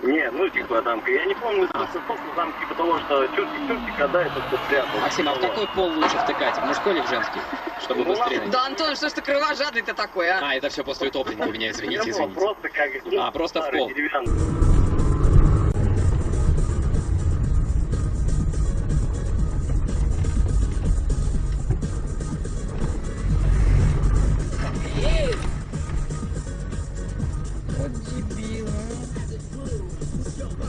Не, ну типа там, я не помню, там типа того, что чурки, когда это все спрятал. Максим, а в какой пол лучше втыкать, в мужской или в женский? Чтобы быстрее. Да, Антон, что ж ты кровожадный-то такой, а? А, это все после топлинга у меня, извините. Просто как... А, просто в пол.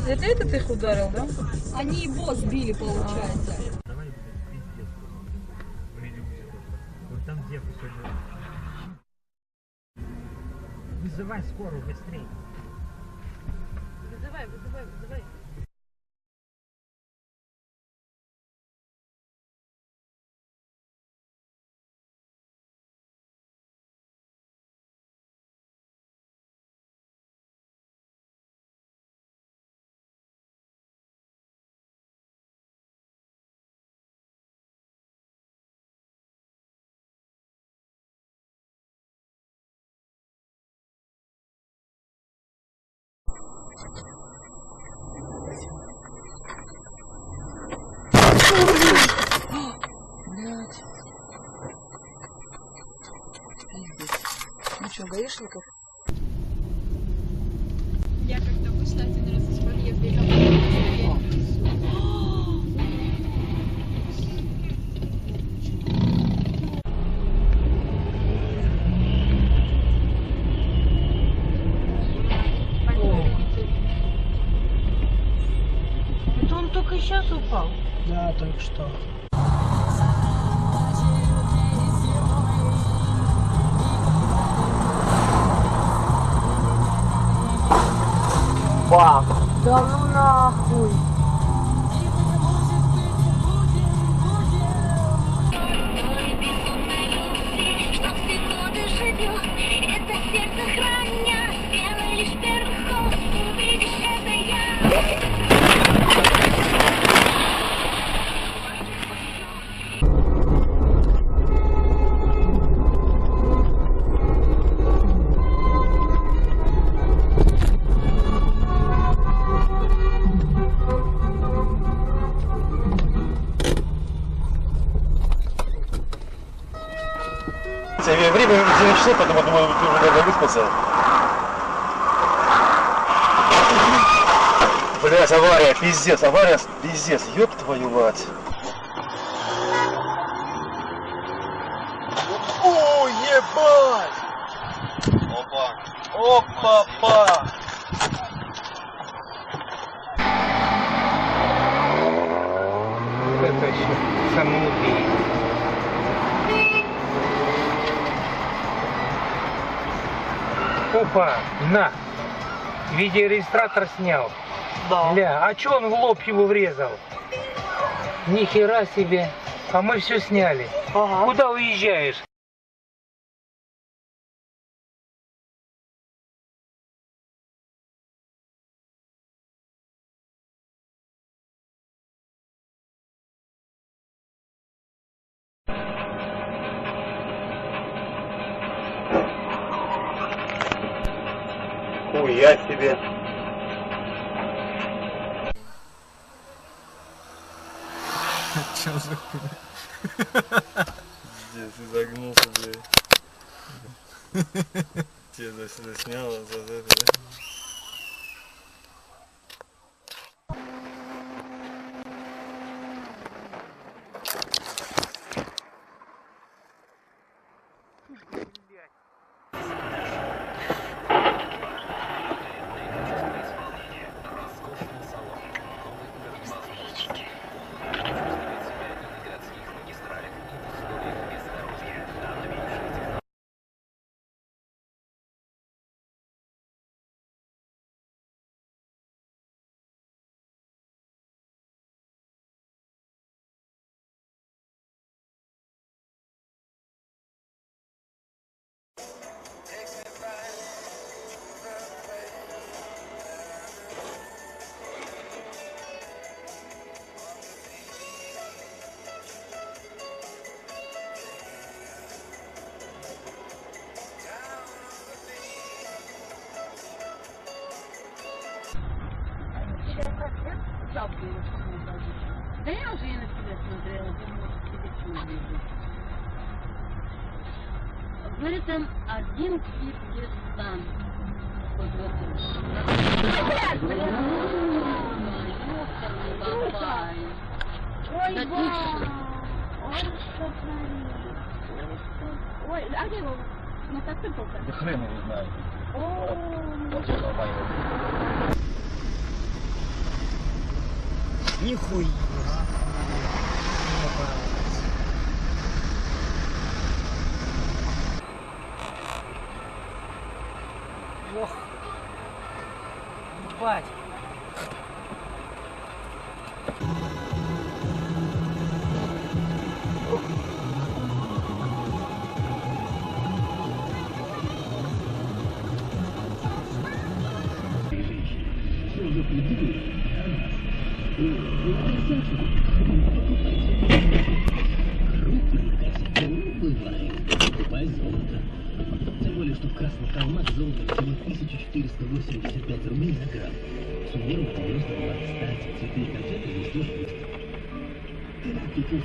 Это ты их ударил, да? Они его сбили, получается. Давай, пиздец. Вот там девку сегодня. Вызывай скорую, быстрей. Вызывай. Блядь. Ну что, гаишников? Я как-то вышла один раз из подъезда и Это он только сейчас упал? Да, только что. Бах! Да ну нахуй! Время 9 часов, поэтому думаю, ты уже должен выспаться. Блять, авария, пиздец, ёб твою мать. О, ебать! Опа! Это еще самоубийство. Опа, на! Видеорегистратор снял. Да. Ля, а чё он в лоб его врезал? Ни хера себе. А мы все сняли. Ага. Куда уезжаешь? Хуя себе. Чё за хуйня? Здесь изогнулся, блядь. Тебе сюда сняло, за это, да? ставку его посмотрела. Да я уже и на себя смотрела, я может себе чего вижу. Говорит, там один Киргизстан. Ой, ой, а где его? Мотоцикл-то? Да хрен его знает. Нихуя. Ох. Бать. Покупай золото. Тем более, что в Красных Холмах золото всего 1485 рублей за грамм. Суммируем 90 бат, кстати, цветы и конфеты везде есть. Ты купил